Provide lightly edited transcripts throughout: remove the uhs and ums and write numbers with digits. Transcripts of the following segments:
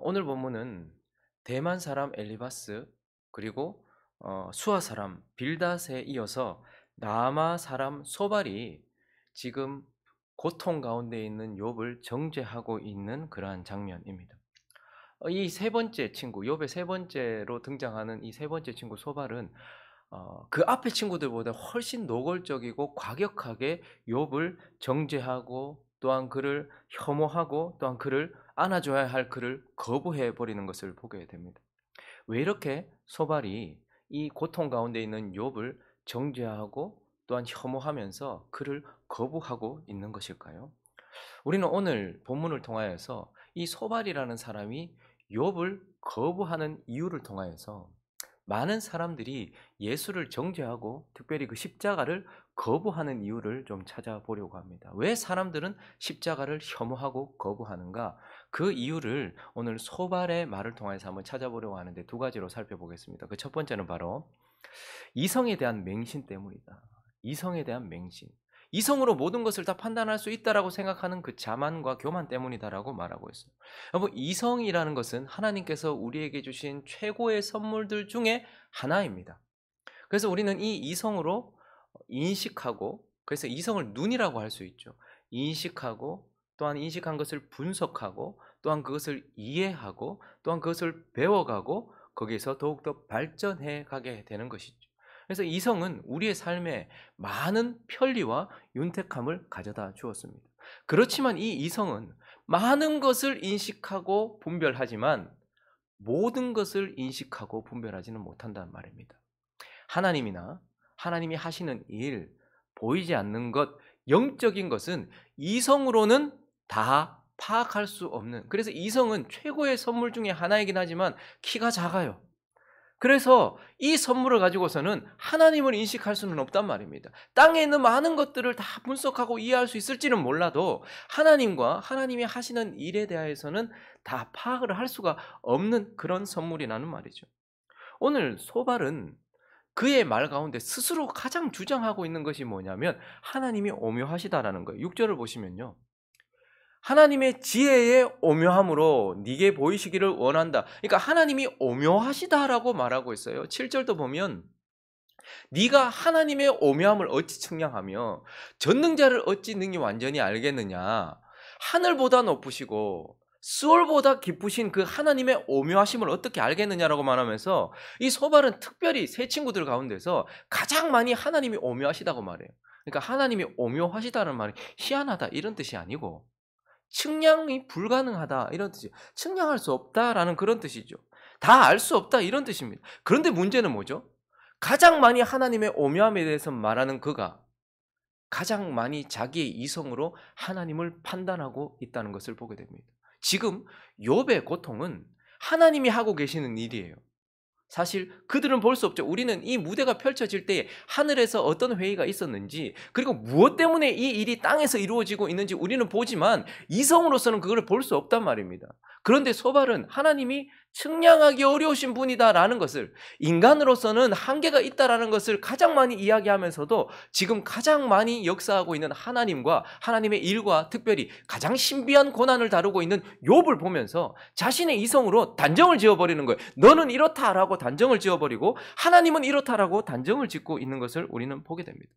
오늘 본문은 대만 사람 엘리바스 그리고 수아 사람 빌닷에 이어서 남아 사람 소발이 지금 고통 가운데 있는 욥을 정죄하고 있는 그러한 장면입니다. 이 세 번째 친구 욥의 세 번째로 등장하는 이 세 번째 친구 소발은 그 앞에 친구들보다 훨씬 노골적이고 과격하게 욥을 정죄하고 또한 그를 혐오하고 또한 그를 안아줘야 할 그를 거부해 버리는 것을 보게 됩니다. 왜 이렇게 소발이 이 고통 가운데 있는 욥을 정죄하고 또한 혐오하면서 그를 거부하고 있는 것일까요? 우리는 오늘 본문을 통하여서 이 소발이라는 사람이 욥을 거부하는 이유를 통하여서 많은 사람들이 예수를 정죄하고 특별히 그 십자가를 거부하는 이유를 좀 찾아보려고 합니다. 왜 사람들은 십자가를 혐오하고 거부하는가? 그 이유를 오늘 소발의 말을 통해서 한번 찾아보려고 하는데 두 가지로 살펴보겠습니다. 그 첫 번째는 바로 이성에 대한 맹신 때문이다. 이성에 대한 맹신. 이성으로 모든 것을 다 판단할 수 있다라고 생각하는 그 자만과 교만 때문이다라고 말하고 있어요. 여러분, 이성이라는 것은 하나님께서 우리에게 주신 최고의 선물들 중에 하나입니다. 그래서 우리는 이 이성으로 인식하고, 그래서 이성을 눈이라고 할 수 있죠. 인식하고 또한 인식한 것을 분석하고 또한 그것을 이해하고 또한 그것을 배워가고 거기에서 더욱더 발전해 가게 되는 것이죠. 그래서 이성은 우리의 삶에 많은 편리와 윤택함을 가져다 주었습니다. 그렇지만 이 이성은 많은 것을 인식하고 분별하지만 모든 것을 인식하고 분별하지는 못한다는 말입니다. 하나님이나 하나님이 하시는 일, 보이지 않는 것, 영적인 것은 이성으로는 다 파악할 수 없는, 그래서 이성은 최고의 선물 중에 하나이긴 하지만 키가 작아요. 그래서 이 선물을 가지고서는 하나님을 인식할 수는 없단 말입니다. 땅에 있는 많은 것들을 다 분석하고 이해할 수 있을지는 몰라도 하나님과 하나님이 하시는 일에 대해서는 다 파악을 할 수가 없는 그런 선물이라는 말이죠. 오늘 소발은 그의 말 가운데 스스로 가장 주장하고 있는 것이 뭐냐면 하나님이 오묘하시다라는 거예요. 6절을 보시면요. 하나님의 지혜의 오묘함으로 네게 보이시기를 원한다. 그러니까 하나님이 오묘하시다라고 말하고 있어요. 7절도 보면 네가 하나님의 오묘함을 어찌 측량하며 전능자를 어찌 능히 완전히 알겠느냐. 하늘보다 높으시고 수월보다 깊으신 그 하나님의 오묘하심을 어떻게 알겠느냐라고 말하면서 이 소발은 특별히 세 친구들 가운데서 가장 많이 하나님이 오묘하시다고 말해요. 그러니까 하나님이 오묘하시다는 말이 희한하다 이런 뜻이 아니고 측량이 불가능하다 이런 뜻이에요. 측량할 수 없다라는 그런 뜻이죠. 다 알 수 없다 이런 뜻입니다. 그런데 문제는 뭐죠? 가장 많이 하나님의 오묘함에 대해서 말하는 그가 가장 많이 자기의 이성으로 하나님을 판단하고 있다는 것을 보게 됩니다. 지금 욥의 고통은 하나님이 하고 계시는 일이에요. 사실 그들은 볼 수 없죠. 우리는 이 무대가 펼쳐질 때에 하늘에서 어떤 회의가 있었는지 그리고 무엇 때문에 이 일이 땅에서 이루어지고 있는지 우리는 보지만 이성으로서는 그걸 볼 수 없단 말입니다. 그런데 소발은 하나님이 측량하기 어려우신 분이다라는 것을, 인간으로서는 한계가 있다라는 것을 가장 많이 이야기하면서도 지금 가장 많이 역사하고 있는 하나님과 하나님의 일과 특별히 가장 신비한 고난을 다루고 있는 욥을 보면서 자신의 이성으로 단정을 지어버리는 거예요. 너는 이렇다라고 단정을 지어버리고 하나님은 이렇다라고 단정을 짓고 있는 것을 우리는 보게 됩니다.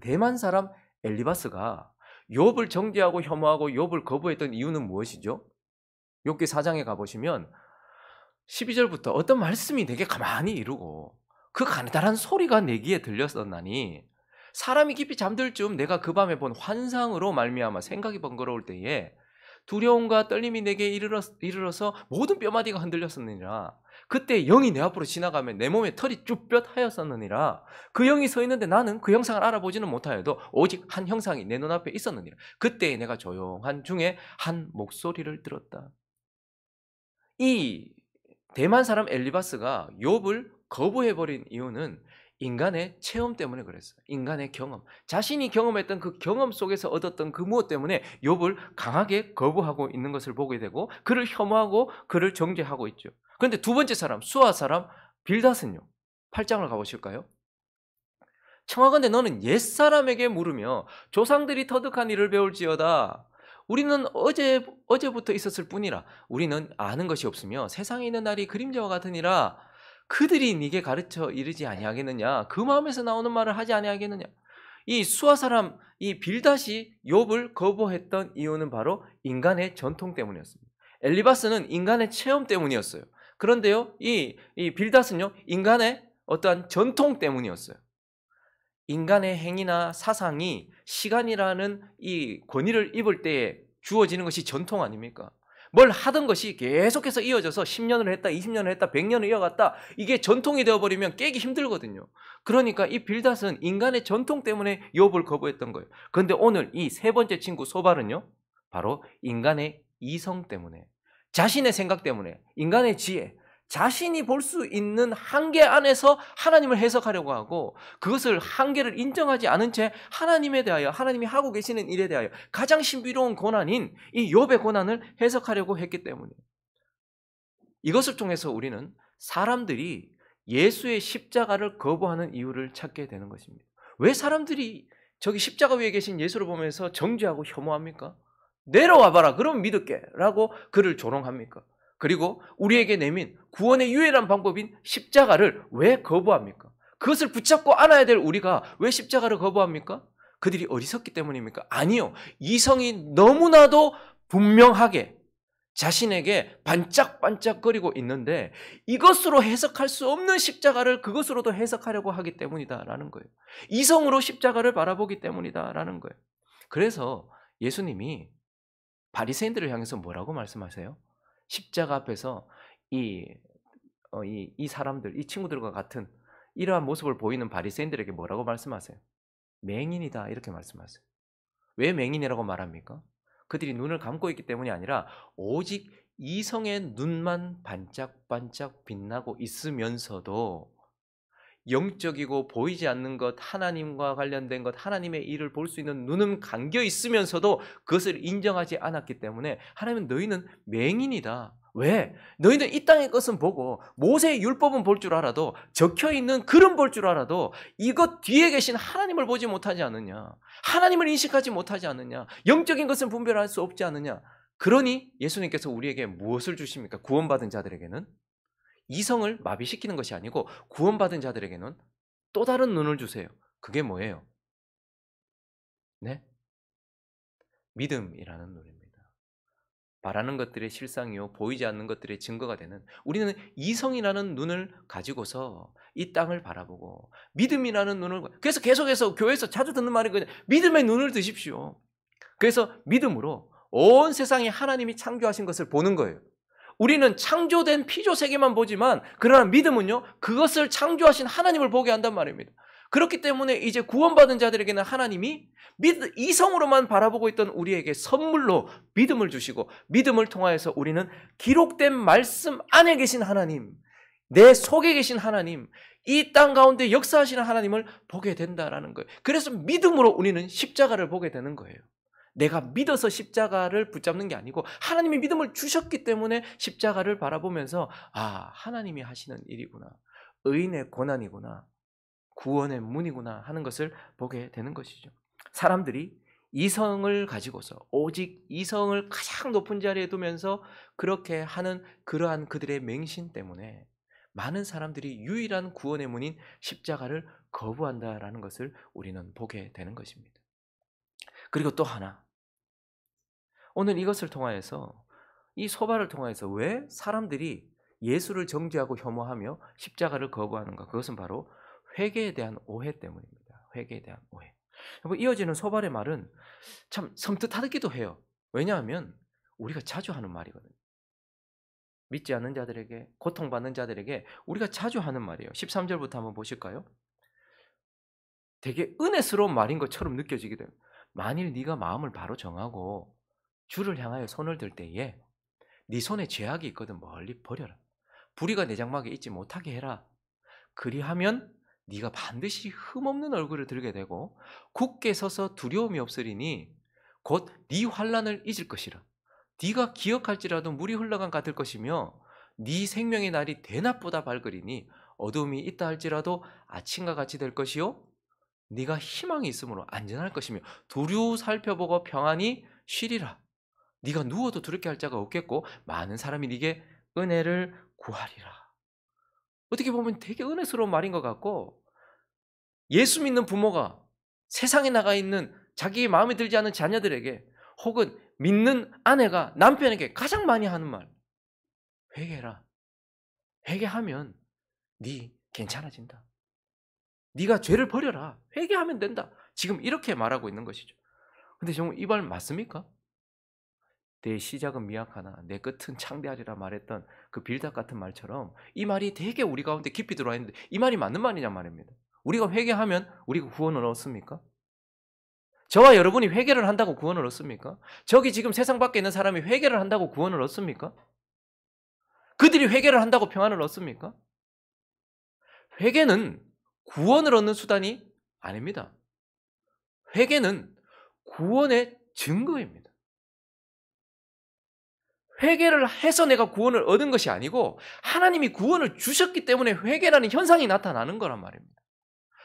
대만 사람 엘리바스가 욥을 정죄하고 혐오하고 욥을 거부했던 이유는 무엇이죠? 욥기 4장에 가보시면 12절부터 어떤 말씀이 내게 가만히 이루고 그 가느다란 소리가 내 귀에 들렸었나니 사람이 깊이 잠들 즈음 내가 그 밤에 본 환상으로 말미암아 생각이 번거로울 때에 두려움과 떨림이 내게 이르러서 모든 뼈마디가 흔들렸었느니라. 그때 영이 내 앞으로 지나가면 내 몸에 털이 쭈뼛하였었느니라. 그 영이 서 있는데 나는 그 형상을 알아보지는 못하여도 오직 한 형상이 내 눈앞에 있었느니라. 그때 내가 조용한 중에 한 목소리를 들었다. 이 대만 사람 엘리바스가 욥을 거부해버린 이유는 인간의 체험 때문에 그랬어요. 인간의 경험. 자신이 경험했던 그 경험 속에서 얻었던 그 무엇 때문에 욥을 강하게 거부하고 있는 것을 보게 되고 그를 혐오하고 그를 정죄하고 있죠. 그런데 두 번째 사람, 수아 사람 빌닷은요. 8장을 가보실까요? 청하건대 너는 옛사람에게 물으며 조상들이 터득한 일을 배울지어다. 우리는 어제부터 있었을 뿐이라 우리는 아는 것이 없으며 세상에 있는 날이 그림자와 같으니라. 그들이 네게 가르쳐 이르지 아니하겠느냐? 그 마음에서 나오는 말을 하지 아니하겠느냐? 이 수아 사람 이 빌닷이 욥을 거부했던 이유는 바로 인간의 전통 때문이었습니다. 엘리바스는 인간의 체험 때문이었어요. 그런데요, 이 빌닷은요, 인간의 어떠한 전통 때문이었어요. 인간의 행위나 사상이 시간이라는 이 권위를 입을 때에 주어지는 것이 전통 아닙니까? 뭘 하던 것이 계속해서 이어져서 10년을 했다, 20년을 했다, 100년을 이어갔다, 이게 전통이 되어버리면 깨기 힘들거든요. 그러니까 이 빌닷은 인간의 전통 때문에 욥을 거부했던 거예요. 그런데 오늘 이 세 번째 친구 소발은요, 바로 인간의 이성 때문에, 자신의 생각 때문에, 인간의 지혜, 자신이 볼 수 있는 한계 안에서 하나님을 해석하려고 하고, 그것을 한계를 인정하지 않은 채 하나님에 대하여, 하나님이 하고 계시는 일에 대하여 가장 신비로운 고난인 이 욥의 고난을 해석하려고 했기 때문이에요. 이것을 통해서 우리는 사람들이 예수의 십자가를 거부하는 이유를 찾게 되는 것입니다. 왜 사람들이 저기 십자가 위에 계신 예수를 보면서 정죄하고 혐오합니까? 내려와 봐라, 그럼 믿을게 라고 그를 조롱합니까? 그리고 우리에게 내민 구원의 유일한 방법인 십자가를 왜 거부합니까? 그것을 붙잡고 안아야 될 우리가 왜 십자가를 거부합니까? 그들이 어리석기 때문입니까? 아니요. 이성이 너무나도 분명하게 자신에게 반짝반짝거리고 있는데 이것으로 해석할 수 없는 십자가를 그것으로도 해석하려고 하기 때문이다라는 거예요. 이성으로 십자가를 바라보기 때문이다라는 거예요. 그래서 예수님이 바리새인들을 향해서 뭐라고 말씀하세요? 십자가 앞에서 이 사람들, 이 친구들과 같은 이러한 모습을 보이는 바리새인들에게 뭐라고 말씀하세요? 맹인이다 이렇게 말씀하세요. 왜 맹인이라고 말합니까? 그들이 눈을 감고 있기 때문이 아니라 오직 이성의 눈만 반짝반짝 빛나고 있으면서도 영적이고 보이지 않는 것, 하나님과 관련된 것, 하나님의 일을 볼 수 있는 눈은 감겨 있으면서도 그것을 인정하지 않았기 때문에 하나님은 너희는 맹인이다. 왜? 너희는 이 땅의 것은 보고 모세의 율법은 볼 줄 알아도 적혀있는 글은 볼 줄 알아도 이것 뒤에 계신 하나님을 보지 못하지 않느냐. 하나님을 인식하지 못하지 않느냐. 영적인 것은 분별할 수 없지 않느냐. 그러니 예수님께서 우리에게 무엇을 주십니까? 구원받은 자들에게는 이성을 마비시키는 것이 아니고 구원받은 자들에게는 또 다른 눈을 주세요. 그게 뭐예요? 네? 믿음이라는 눈입니다. 바라는 것들의 실상이요 보이지 않는 것들의 증거가 되는, 우리는 이성이라는 눈을 가지고서 이 땅을 바라보고 믿음이라는 눈을, 그래서 계속해서 교회에서 자주 듣는 말이 그냥 믿음의 눈을 드십시오. 그래서 믿음으로 온 세상에 하나님이 창조하신 것을 보는 거예요. 우리는 창조된 피조 세계만 보지만 그러나 믿음은요, 그것을 창조하신 하나님을 보게 한단 말입니다. 그렇기 때문에 이제 구원받은 자들에게는 하나님이 이성으로만 바라보고 있던 우리에게 선물로 믿음을 주시고, 믿음을 통하여서 우리는 기록된 말씀 안에 계신 하나님, 내 속에 계신 하나님, 이 땅 가운데 역사하시는 하나님을 보게 된다라는 거예요. 그래서 믿음으로 우리는 십자가를 보게 되는 거예요. 내가 믿어서 십자가를 붙잡는 게 아니고 하나님이 믿음을 주셨기 때문에 십자가를 바라보면서 아, 하나님이 하시는 일이구나, 의인의 고난이구나, 구원의 문이구나 하는 것을 보게 되는 것이죠. 사람들이 이성을 가지고서 오직 이성을 가장 높은 자리에 두면서 그렇게 하는 그러한 그들의 맹신 때문에 많은 사람들이 유일한 구원의 문인 십자가를 거부한다라는 것을 우리는 보게 되는 것입니다. 그리고 또 하나, 오늘 이것을 통하여서, 이 소발을 통하여서 왜 사람들이 예수를 정죄하고 혐오하며 십자가를 거부하는가? 그것은 바로 회개에 대한 오해 때문입니다. 회개에 대한 오해. 이어지는 소발의 말은 참 섬뜩하기도 해요. 왜냐하면 우리가 자주 하는 말이거든요. 믿지 않는 자들에게, 고통받는 자들에게 우리가 자주 하는 말이에요. 13절부터 한번 보실까요? 되게 은혜스러운 말인 것처럼 느껴지게 돼요. 만일 네가 마음을 바로 정하고 주를 향하여 손을 들 때에 네 손에 죄악이 있거든 멀리 버려라. 불의가 내 장막에 있지 못하게 해라. 그리하면 네가 반드시 흠없는 얼굴을 들게 되고 굳게 서서 두려움이 없으리니 곧 네 환난을 잊을 것이라. 네가 기억할지라도 물이 흘러간 같을 것이며 네 생명의 날이 대낮보다 밝으리니 어둠이 있다 할지라도 아침과 같이 될 것이요 네가 희망이 있으므로 안전할 것이며 두루 살펴보고 평안히 쉬리라. 네가 누워도 두렵게 할 자가 없겠고 많은 사람이 네게 은혜를 구하리라. 어떻게 보면 되게 은혜스러운 말인 것 같고, 예수 믿는 부모가 세상에 나가 있는 자기 마음에 들지 않는 자녀들에게 혹은 믿는 아내가 남편에게 가장 많이 하는 말, 회개해라. 회개하면 네 괜찮아진다. 네가 죄를 버려라. 회개하면 된다. 지금 이렇게 말하고 있는 것이죠. 근데 정말 이 말 맞습니까? 내 시작은 미약하나 내 끝은 창대하리라 말했던 그 빌닷 같은 말처럼 이 말이 되게 우리 가운데 깊이 들어와 있는데 이 말이 맞는 말이냐 말입니다. 우리가 회개하면 우리가 구원을 얻습니까? 저와 여러분이 회개를 한다고 구원을 얻습니까? 저기 지금 세상 밖에 있는 사람이 회개를 한다고 구원을 얻습니까? 그들이 회개를 한다고 평안을 얻습니까? 회개는 구원을 얻는 수단이 아닙니다. 회개는 구원의 증거입니다. 회개를 해서 내가 구원을 얻은 것이 아니고 하나님이 구원을 주셨기 때문에 회개라는 현상이 나타나는 거란 말입니다.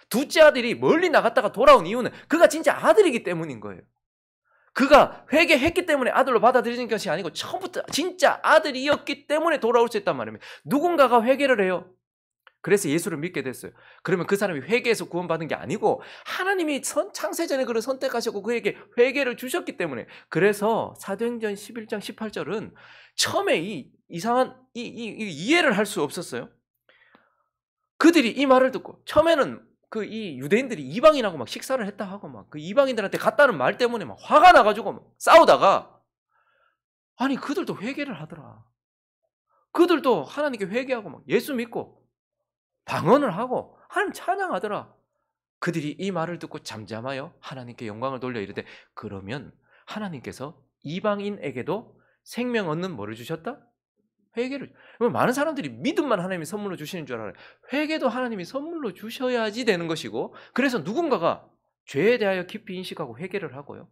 둘째 아들이 멀리 나갔다가 돌아온 이유는 그가 진짜 아들이기 때문인 거예요. 그가 회개했기 때문에 아들로 받아들이는 것이 아니고 처음부터 진짜 아들이었기 때문에 돌아올 수 있단 말입니다. 누군가가 회개를 해요. 그래서 예수를 믿게 됐어요. 그러면 그 사람이 회개해서 구원받은 게 아니고 하나님이 창세전에 그를 선택하셨고 그에게 회개를 주셨기 때문에. 그래서 사도행전 11장 18절은 처음에 이 이상한 이해를 할 수 없었어요. 그들이 이 말을 듣고 처음에는 이 유대인들이 이방인하고 막 식사를 했다 하고 막 그 이방인들한테 갔다는 말 때문에 막 화가 나가지고 막 싸우다가, 아니 그들도 회개를 하더라. 그들도 하나님께 회개하고 막 예수 믿고 방언을 하고 하나님 찬양하더라. 그들이 이 말을 듣고 잠잠하여 하나님께 영광을 돌려 이르되, 그러면 하나님께서 이방인에게도 생명 얻는 뭐를 주셨다? 회개를. 많은 사람들이 믿음만 하나님이 선물로 주시는 줄 알아요. 회개도 하나님이 선물로 주셔야지 되는 것이고, 그래서 누군가가 죄에 대하여 깊이 인식하고 회개를 하고요.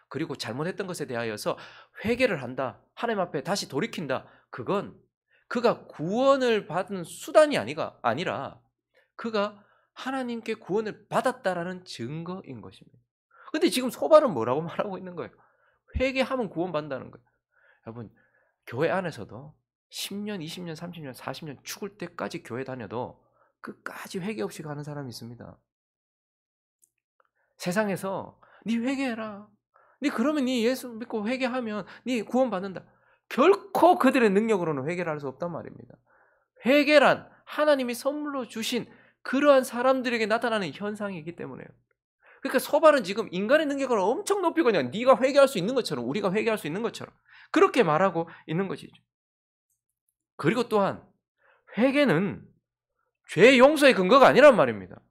그리고 잘못했던 것에 대하여서 회개를 한다. 하나님 앞에 다시 돌이킨다. 그건 그가 구원을 받은 수단이 아니라 그가 하나님께 구원을 받았다라는 증거인 것입니다. 근데 지금 소발은 뭐라고 말하고 있는 거예요? 회개하면 구원받는다는 거예요. 여러분, 교회 안에서도 10년, 20년, 30년, 40년 죽을 때까지 교회 다녀도 끝까지 회개 없이 가는 사람이 있습니다. 세상에서 네 회개해라. 네 그러면 네 예수 믿고 회개하면 네 구원받는다. 결코 그들의 능력으로는 회개를 할 수 없단 말입니다. 회개란 하나님이 선물로 주신 그러한 사람들에게 나타나는 현상이기 때문에요. 그러니까 소발은 지금 인간의 능력을 엄청 높이고 그냥 네가 회개할 수 있는 것처럼, 우리가 회개할 수 있는 것처럼 그렇게 말하고 있는 것이죠. 그리고 또한 회개는 죄 용서의 근거가 아니란 말입니다.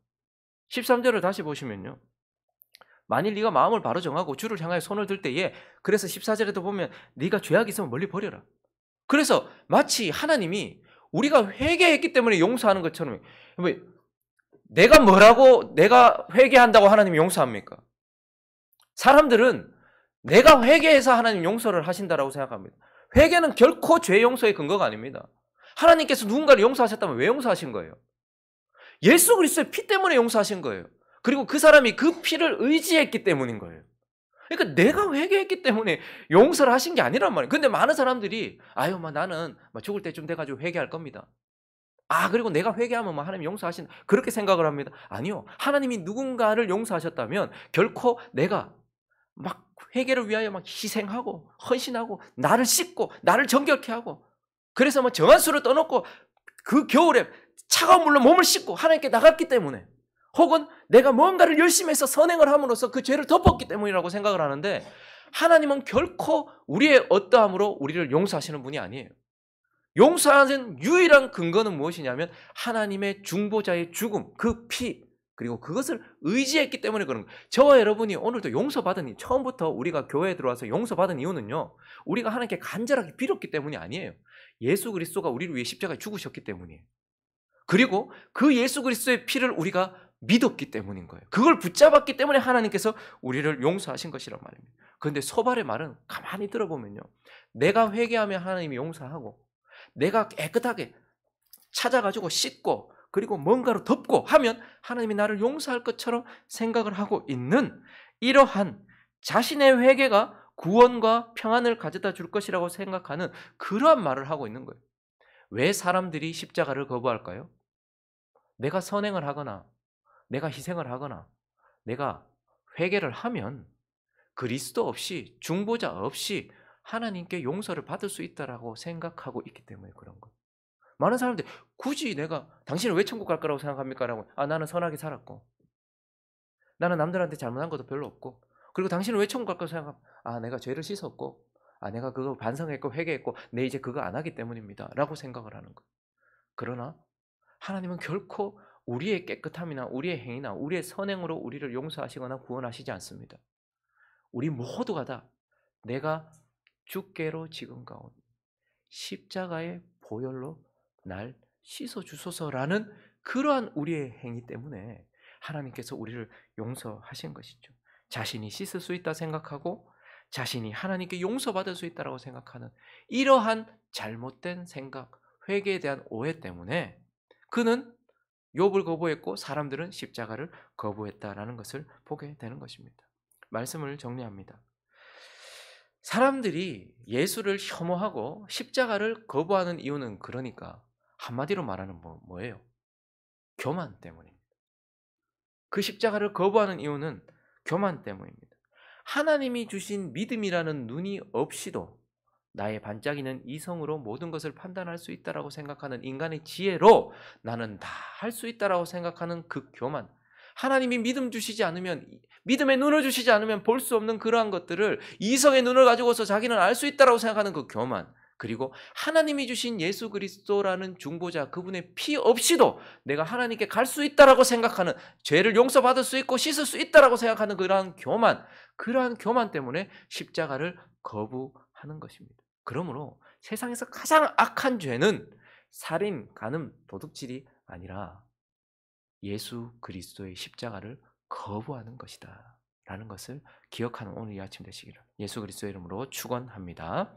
13절을 다시 보시면요. 만일 네가 마음을 바로 정하고 주를 향하여 손을 들 때에, 그래서 14절에도 보면 네가 죄악이 있으면 멀리 버려라. 그래서 마치 하나님이 우리가 회개했기 때문에 용서하는 것처럼, 내가 회개한다고 하나님이 용서합니까? 사람들은 내가 회개해서 하나님 용서를 하신다라고 생각합니다. 회개는 결코 죄 용서의 근거가 아닙니다. 하나님께서 누군가를 용서하셨다면 왜 용서하신 거예요? 예수 그리스도의 피 때문에 용서하신 거예요. 그리고 그 사람이 그 피를 의지했기 때문인 거예요. 그러니까 내가 회개했기 때문에 용서를 하신 게 아니란 말이에요. 근데 많은 사람들이 나는 죽을 때쯤 돼가지고 회개할 겁니다. 그리고 내가 회개하면 하나님 용서하신다. 그렇게 생각을 합니다. 아니요. 하나님이 누군가를 용서하셨다면 결코 내가 막 회개를 위하여 막 희생하고 헌신하고 나를 씻고 나를 정결케 하고, 그래서 정한 술을 떠놓고 그 겨울에 차가운 물로 몸을 씻고 하나님께 나갔기 때문에, 혹은 내가 뭔가를 열심히 해서 선행을 함으로써 그 죄를 덮었기 때문이라고 생각을 하는데, 하나님은 결코 우리의 어떠함으로 우리를 용서하시는 분이 아니에요. 용서하는 유일한 근거는 무엇이냐면 하나님의 중보자의 죽음, 그 피, 그리고 그것을 의지했기 때문에 그런 거예요. 저와 여러분이 오늘도 용서받은, 처음부터 우리가 교회에 들어와서 용서받은 이유는요, 우리가 하나님께 간절하게 빌었기 때문이 아니에요. 예수 그리스도가 우리를 위해 십자가에 죽으셨기 때문이에요. 그리고 그 예수 그리스도의 피를 우리가 믿었기 때문인 거예요. 그걸 붙잡았기 때문에 하나님께서 우리를 용서하신 것이란 말입니다. 그런데 소발의 말은 가만히 들어보면요, 내가 회개하면 하나님이 용서하고, 내가 깨끗하게 찾아가지고 씻고 그리고 뭔가로 덮고 하면 하나님이 나를 용서할 것처럼 생각을 하고 있는 이러한 자신의 회개가 구원과 평안을 가져다 줄 것이라고 생각하는 그러한 말을 하고 있는 거예요. 왜 사람들이 십자가를 거부할까요? 내가 선행을 하거나 내가 희생을 하거나 내가 회개를 하면 그리스도 없이 중보자 없이 하나님께 용서를 받을 수 있다라고 생각하고 있기 때문에 그런 거예요. 많은 사람들이 굳이 내가 당신은 왜 천국 갈 거라고 생각합니까? 라고 나는 선하게 살았고 나는 남들한테 잘못한 것도 별로 없고 그리고 당신은 왜 천국 갈 거라고 생각하면 내가 죄를 씻었고 내가 그거 반성했고 회개했고 내 이제 그거 안 하기 때문입니다 라고 생각을 하는 거예요. 그러나 하나님은 결코 우리의 깨끗함이나 우리의 행위나 우리의 선행으로 우리를 용서하시거나 구원하시지 않습니다. 우리 모두가 다 내가 주께로 지금 가온 십자가의 보혈로 날 씻어 주소서라는 그러한 우리의 행위 때문에 하나님께서 우리를 용서하신 것이죠. 자신이 씻을 수 있다 생각하고 자신이 하나님께 용서받을 수 있다고 생각하는 이러한 잘못된 생각, 회개에 대한 오해 때문에 그는 욥을 거부했고 사람들은 십자가를 거부했다라는 것을 보게 되는 것입니다. 말씀을 정리합니다. 사람들이 예수를 혐오하고 십자가를 거부하는 이유는 그러니까 한마디로 말하는 뭐예요? 교만 때문입니다. 그 십자가를 거부하는 이유는 교만 때문입니다. 하나님이 주신 믿음이라는 눈이 없이도 나의 반짝이는 이성으로 모든 것을 판단할 수 있다라고 생각하는 인간의 지혜로 나는 다 할 수 있다라고 생각하는 그 교만. 하나님이 믿음 주시지 않으면 믿음의 눈을 주시지 않으면 볼 수 없는 그러한 것들을 이성의 눈을 가지고서 자기는 알 수 있다라고 생각하는 그 교만. 그리고 하나님이 주신 예수 그리스도라는 중보자 그분의 피 없이도 내가 하나님께 갈 수 있다라고 생각하는 죄를 용서받을 수 있고 씻을 수 있다라고 생각하는 그러한 교만. 그러한 교만 때문에 십자가를 거부하는 것입니다. 그러므로 세상에서 가장 악한 죄는 살인, 간음, 도둑질이 아니라 예수 그리스도의 십자가를 거부하는 것이다 라는 것을 기억하는 오늘 이 아침 되시기를 예수 그리스도의 이름으로 축원합니다.